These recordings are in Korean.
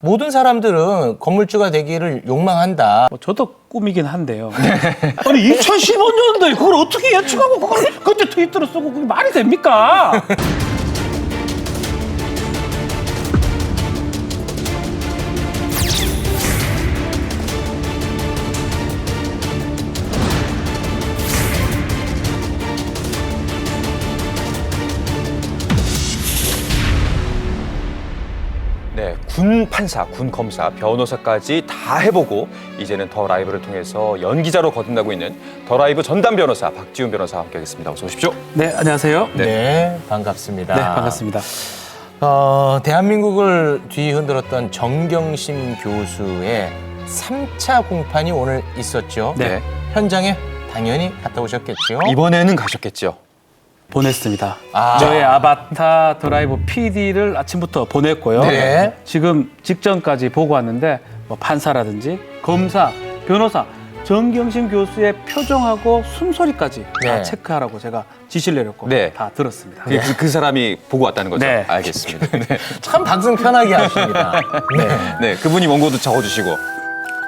모든 사람들은 건물주가 되기를 욕망한다. 저도 꿈이긴 한데요. 아니 2015년도에 그걸 어떻게 예측하고 그걸 그때 트위터로 쓰고 그게 말이 됩니까? 네, 군 판사, 군 검사, 변호사까지 다 해보고 이제는 더 라이브를 통해서 연기자로 거듭나고 있는 더 라이브 전담 변호사 박지훈 변호사와 함께하겠습니다. 어서 오십시오. 네, 안녕하세요. 네, 반갑습니다. 네, 반갑습니다. 대한민국을 뒤흔들었던 정경심 교수의 3차 공판이 오늘 있었죠. 네. 현장에 당연히 갔다 오셨겠죠. 이번에는 가셨겠죠? 보냈습니다. 아. 저의 아바타 드라이브 PD를 아침부터 보냈고요. 네. 지금 직전까지 보고 왔는데 뭐 판사라든지 검사, 변호사, 정경심 교수의 표정하고 숨소리까지 다 네. 체크하라고 제가 지시를 내렸고 네. 다 들었습니다. 그 사람이 보고 왔다는 거죠? 네. 알겠습니다. 네. 참 방송 편하게 하십니다. 네. 네, 그분이 원고도 적어주시고.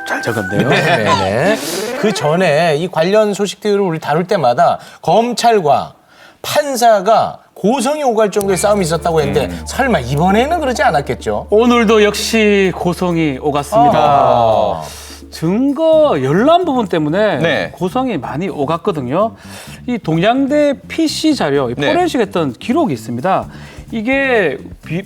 잘 적었네요. 네. 그 전에 이 관련 소식들을 우리 다룰 때마다 검찰과 판사가 고성이 오갈 정도의 싸움이 있었다고 했는데 설마 이번에는 그러지 않았겠죠? 오늘도 역시 고성이 오갔습니다. 증거 열람 부분 때문에 네. 고성이 많이 오갔거든요. 이 동양대 PC 자료, 이 네. 포렌식 했던 기록이 있습니다. 이게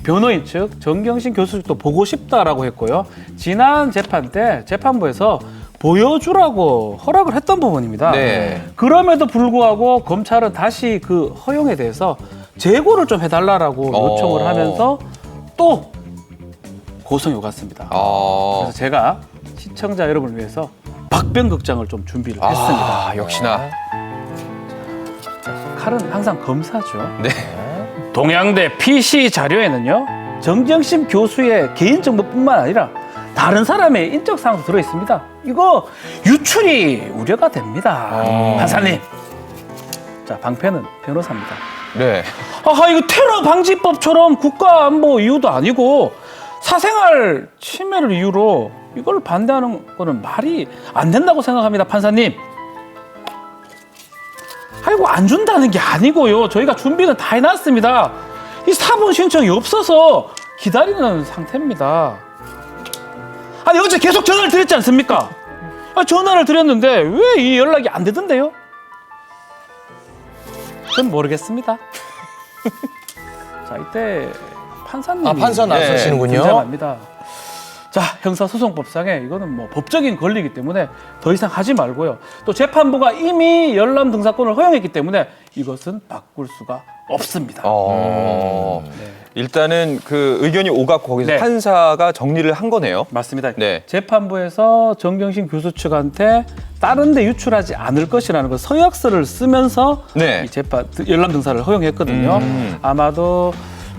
변호인 측 정경심 교수 측도 보고 싶다라고 했고요. 지난 재판 때 재판부에서 보여주라고 허락을 했던 부분입니다. 네. 그럼에도 불구하고 검찰은 다시 그 허용에 대해서 재고를 좀 해달라고 요청을 하면서 또 고성이 오갔습니다. 그래서 제가 시청자 여러분을 위해서 박변극장을 좀 준비를 했습니다. 역시나. 칼은 항상 검사죠. 네. 동양대 PC 자료에는요, 정경심 교수의 개인정보뿐만 아니라 다른 사람의 인적 사항도 들어 있습니다. 이거 유출이 우려가 됩니다. 판사님. 자, 방패는 변호사입니다. 네. 아하, 이거 테러 방지법처럼 국가 안보 이유도 아니고 사생활 침해를 이유로 이걸 반대하는 거는 말이 안 된다고 생각합니다, 판사님. 아이고, 안 준다는 게 아니고요. 저희가 준비는 다 해놨습니다. 이 사본 신청이 없어서 기다리는 상태입니다. 아니, 어제 계속 전화를 드렸지 않습니까? 전화를 드렸는데 왜 이 연락이 안 되던데요? 전 모르겠습니다. 자, 이때 판사님이 판사 나서시는군요. 등장합니다. 자, 형사소송법상에 이거는 뭐 법적인 권리이기 때문에 더 이상 하지 말고요. 또 재판부가 이미 열람 등사권을 허용했기 때문에 이것은 바꿀 수가 없습니다. 일단은 그 의견이 오갔고 거기서 네. 판사가 정리를 한 거네요. 맞습니다. 네. 재판부에서 정경심 교수 측한테 다른 데 유출하지 않을 것이라는 그 서약서를 쓰면서 네. 이 재판 열람 등사를 허용했거든요. 아마도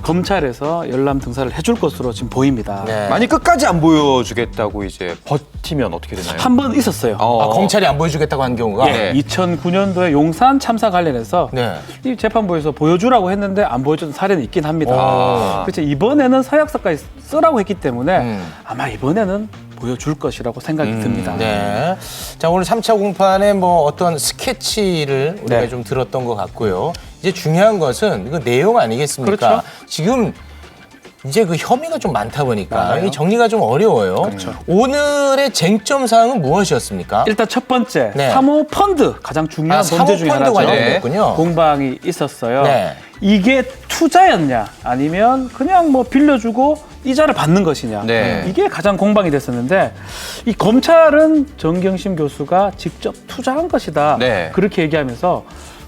검찰에서 열람 등사를 해줄 것으로 지금 보입니다. 네. 만약 끝까지 안 보여주겠다고 이제 버티면 어떻게 되나요? 한 번 있었어요. 검찰이 안 보여주겠다고 한 경우가. 네. 2009년도에 용산 참사 관련해서 네. 이 재판부에서 보여주라고 했는데 안 보여준 사례는 있긴 합니다. 그렇죠. 이번에는 서약서까지 쓰라고 했기 때문에 아마 이번에는 보여줄 것이라고 생각이 듭니다. 네. 자, 오늘 3차 공판에 뭐 어떤 스케치를 우리가 네. 좀 들었던 것 같고요. 이제 중요한 것은 이거 내용 아니겠습니까? 그렇죠. 지금 이제 그 혐의가 좀 많다 보니까 맞아요. 이 정리가 좀 어려워요. 그렇죠. 오늘의 쟁점 사항은 무엇이었습니까? 일단 첫 번째 네. 사모펀드 가장 중요한 문제 중에 사모펀드 하나죠. 관련됐군요. 공방이 있었어요. 네. 이게 투자였냐 아니면 그냥 뭐 빌려주고 이자를 받는 것이냐. 네. 이게 가장 공방이 됐었는데 이 검찰은 정경심 교수가 직접 투자한 것이다. 네. 그렇게 얘기하면서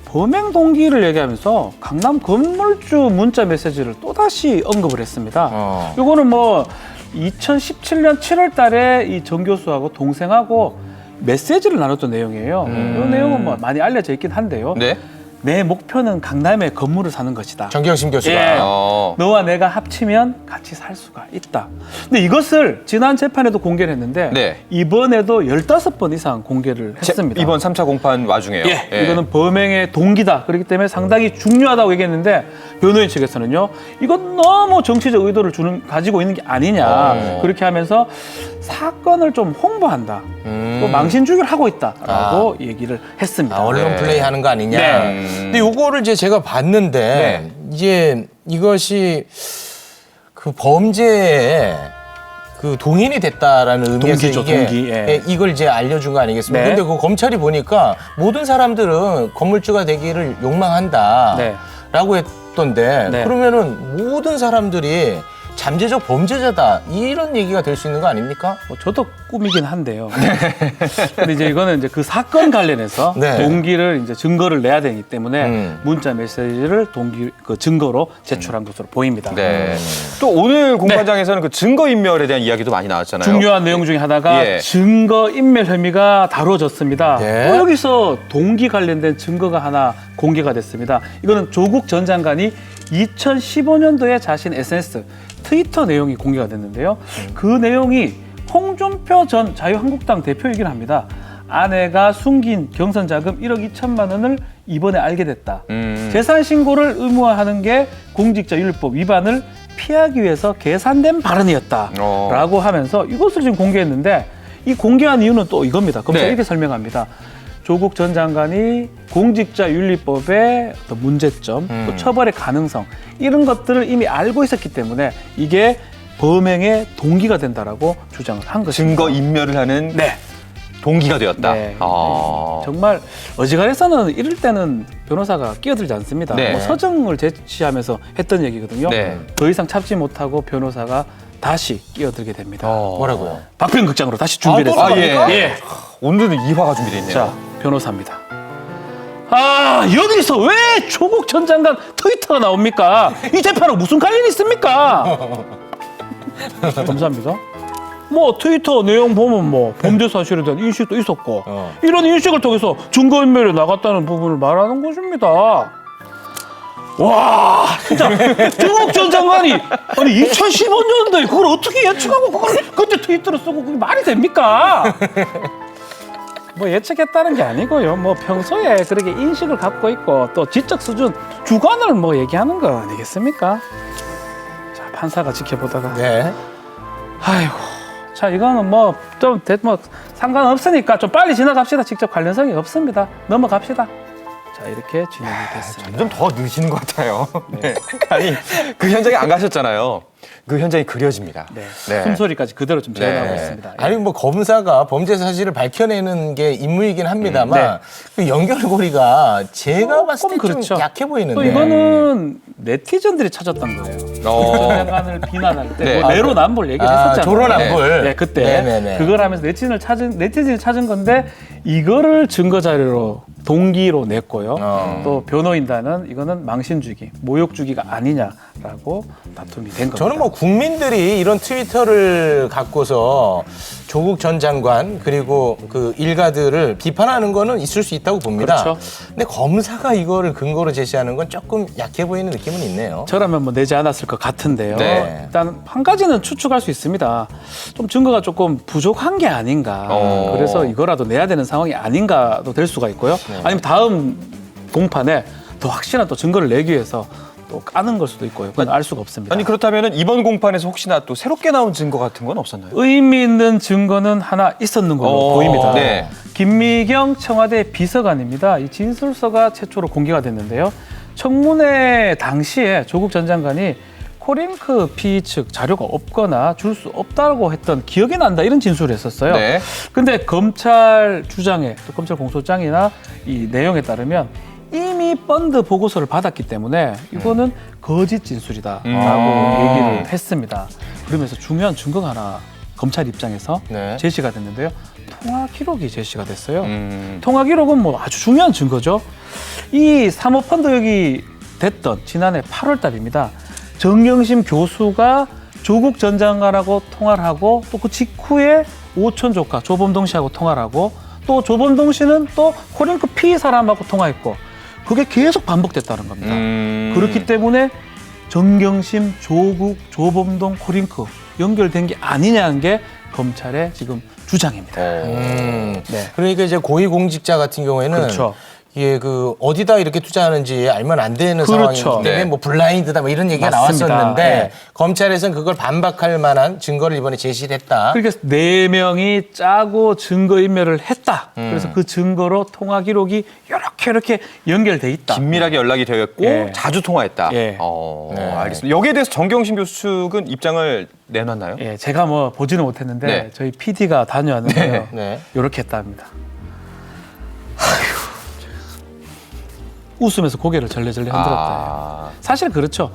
범행 동기를 얘기하면서 강남 건물주 문자 메시지를 또다시 언급을 했습니다. 이거는 뭐 2017년 7월 달에 이 정 교수하고 동생하고 메시지를 나눴던 내용이에요. 이 내용은 뭐 많이 알려져 있긴 한데요. 네. 내 목표는 강남에 건물을 사는 것이다. 정경심 교수가. 예. 어. 너와 내가 합치면 같이 살 수가 있다. 근데 이것을 지난 재판에도 공개를 했는데 네. 이번에도 15번 이상 공개를 했습니다. 이번 3차 공판 와중에요. 예, 이거는 범행의 동기다. 그렇기 때문에 상당히 중요하다고 얘기했는데 변호인 측에서는요. 이건 너무 정치적 의도를 가지고 있는 게 아니냐. 그렇게 하면서 사건을 좀 홍보한다. 또 망신주기를 하고 있다라고 얘기를 했습니다. 언론 네. 플레이 하는 거 아니냐. 네. 근데 요거를 이제 제가 봤는데 네. 이제 이것이 그 범죄에 그 동인이 됐다라는 의미에서 동기죠, 이게 동기, 예. 이걸 이제 알려준 거 아니겠습니까? 네. 근데 그 검찰이 보니까 모든 사람들은 건물주가 되기를 욕망한다. 네. 라고 했던데 네. 그러면은 모든 사람들이 잠재적 범죄자다 이런 얘기가 될 수 있는 거 아닙니까? 뭐 저도 꿈이긴 한데요. 근데 이제 이거는 이제 그 사건 관련해서 네. 동기를 이제 증거를 내야 되기 때문에 문자 메시지를 그 증거로 제출한 것으로 보입니다. 네. 또 오늘 공판장에서는 그 증거 인멸에 대한 이야기도 많이 나왔잖아요. 중요한 내용 중에 하나가 예. 증거 인멸 혐의가 다뤄졌습니다. 네. 또 여기서 동기 관련된 증거가 하나 공개가 됐습니다. 이거는 조국 전 장관이 2015년도에 자신 SNS 트위터 내용이 공개가 됐는데요. 그 내용이 홍준표 전 자유한국당 대표이긴 합니다. 아내가 숨긴 경선 자금 1억 2천만 원을 이번에 알게 됐다. 재산 신고를 의무화하는 게 공직자윤리법 위반을 피하기 위해서 계산된 발언이었다라고 하면서 이것을 지금 공개했는데 이 공개한 이유는 또 이겁니다. 검찰이 네. 이렇게 설명합니다. 조국 전 장관이 공직자윤리법의 어떤 문제점, 또 처벌의 가능성 이런 것들을 이미 알고 있었기 때문에 이게 범행의 동기가 된다라고 주장을 한 것입니다. 증거 인멸을 하는 네. 동기가 되었다. 네. 아. 정말 어지간해서는 이럴 때는 변호사가 끼어들지 않습니다. 네. 뭐 서정을 제시하면서 했던 얘기거든요. 네. 더 이상 참지 못하고 변호사가 다시 끼어들게 됩니다. 뭐라고요? 박변극장으로 다시 준비됐습니다. 아, 예. 예. 오늘은 2화가 준비되어 있네요. 자, 변호사입니다. 아, 여기서 왜 조국 전 장관 트위터가 나옵니까? 이 재판하고 무슨 관련이 있습니까? 감사합니다. 뭐 트위터 내용 보면 뭐 범죄 사실에 대한 인식도 있었고 이런 인식을 통해서 증거인멸에 나갔다는 부분을 말하는 것입니다. 와, 진짜 조국 전 장관이 아니 2015년도에 그걸 어떻게 예측하고 그걸 그때 트위터로 쓰고 그게 말이 됩니까? 뭐 예측했다는 게 아니고요. 뭐 평소에 그렇게 인식을 갖고 있고 또 지적 수준 주관을 뭐 얘기하는 거 아니겠습니까? 자, 판사가 지켜보다가 네. 아이고, 자 이거는 뭐 좀 뭐 상관없으니까 좀 빨리 지나갑시다. 직접 관련성이 없습니다. 넘어갑시다. 자 이렇게 진행이 됐습니다. 좀 더 늦으시는 것 같아요. 네. 아니 그 현장에 안 가셨잖아요. 그 현장이 그려집니다. 네. 네. 숨소리까지 그대로 좀 재현하고 네. 있습니다. 예. 아니 뭐 검사가 범죄 사실을 밝혀내는 게 임무이긴 합니다만 그 연결고리가 제가 봤을 때 좀 그렇죠. 약해 보이는데. 또 이거는 네티즌들이 찾았던 거예요. 전 장관을 비난할 때 네. 뭐 내로남불 얘기를 했었잖아요. 조로남불. 네, 그때 네네네. 그걸 하면서 네티즌이 찾은 건데 이거를 증거 자료로 동기로 냈고요. 또 변호인단은 이거는 망신주기, 모욕주기가 아니냐라고 다툼이 된 겁니다. 저는 뭐 국민들이 이런 트위터를 갖고서 조국 전 장관 그리고 그 일가들을 비판하는 거는 있을 수 있다고 봅니다. 그렇죠. 근데 검사가 이거를 근거로 제시하는 건 조금 약해 보이는 느낌은 있네요. 저라면 뭐 내지 않았을 것 같은데요. 네. 일단 한 가지는 추측할 수 있습니다. 좀 증거가 조금 부족한 게 아닌가. 그래서 이거라도 내야 되는 상황이 아닌가도 될 수가 있고요. 아니면 다음 공판에 더 확실한 또 증거를 내기 위해서 또 까는 걸 수도 있고요. 그건 알 수가 없습니다. 아니 그렇다면 이번 공판에서 혹시나 또 새롭게 나온 증거 같은 건 없었나요? 의미 있는 증거는 하나 있었는 걸로 보입니다. 네. 김미경 청와대 비서관입니다. 이 진술서가 최초로 공개가 됐는데요. 청문회 당시에 조국 전 장관이 코링크 피의 측 자료가 없거나 줄 수 없다고 했던 기억이 난다 이런 진술을 했었어요. 네. 근데 검찰 주장에 또 검찰 공소장이나 이 내용에 따르면 이미 펀드 보고서를 받았기 때문에 이거는 거짓 진술이다라고 얘기를 했습니다. 그러면서 중요한 증거가 하나 검찰 입장에서 네. 제시가 됐는데요. 통화 기록이 제시가 됐어요. 통화 기록은 뭐 아주 중요한 증거죠. 이 사모펀드역이 됐던 지난해 8월 달입니다. 정경심 교수가 조국 전 장관하고 통화를 하고 또 그 직후에 오촌 조카 조범동 씨하고 통화를 하고 또 조범동 씨는 또 코링크 피의 사람하고 통화했고 그게 계속 반복됐다는 겁니다. 그렇기 때문에 정경심, 조국, 조범동, 코링크 연결된 게 아니냐는 게 검찰의 지금 주장입니다. 네. 그러니까 이제 고위공직자 같은 경우에는 그렇죠. 이게 그 어디다 이렇게 투자하는지 알면 안 되는 그렇죠. 상황이기 때문에 네. 뭐 블라인드다 뭐 이런 얘기가 맞습니다. 나왔었는데 네. 검찰에서는 그걸 반박할 만한 증거를 이번에 제시를 했다. 그러니까 4명이 짜고 증거인멸을 했다. 그래서 그 증거로 통화 기록이 이렇게 연결돼 있다. 긴밀하게 연락이 되어 있고 예. 자주 통화했다. 예. 네. 알겠습니다. 여기에 대해서 정경심 교수 측은 입장을 내놨나요? 예, 제가 뭐 보지는 못했는데 네. 저희 PD가 다녀왔는데요. 네. 이렇게 했답니다. 웃으면서 고개를 절레절레 흔들었다. 사실 그렇죠.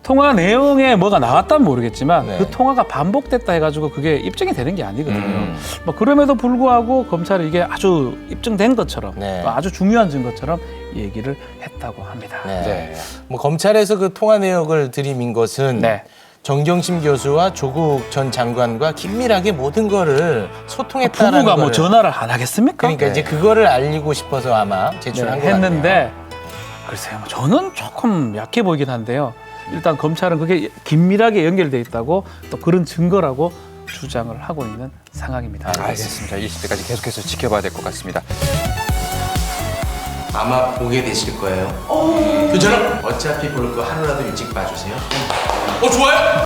통화 내용에 뭐가 나왔다면 모르겠지만 네. 그 통화가 반복됐다 해가지고 그게 입증이 되는 게 아니거든요. 뭐 그럼에도 불구하고 검찰이 이게 아주 입증된 것처럼 네. 또 아주 중요한 증거처럼 얘기를 했다고 합니다. 네. 네. 뭐 검찰에서 그 통화 내역을 들이민 것은 네. 정경심 교수와 조국 전 장관과 긴밀하게 모든 거를 소통했다라는 부부가 뭐 거를 전화를 안 하겠습니까? 그러니까 이제 그거를 알리고 싶어서 아마 제출한 거 했는데 글쎄요, 저는 조금 약해 보이긴 한데요. 일단 검찰은 그게 긴밀하게 연결돼 있다고 또 그런 증거라고 주장을 하고 있는 상황입니다. 알겠습니다. 20대까지 계속해서 지켜봐야 될 것 같습니다. 아마 보게 되실 거예요. 그처럼 어차피 볼 거 하루라도 일찍 봐주세요. 좋아요.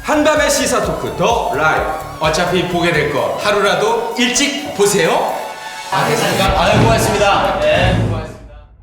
한밤의 시사 토크 더 라이브. 어차피 보게 될 거 하루라도 일찍 보세요. 됐습니까? 고맙습니다. 네.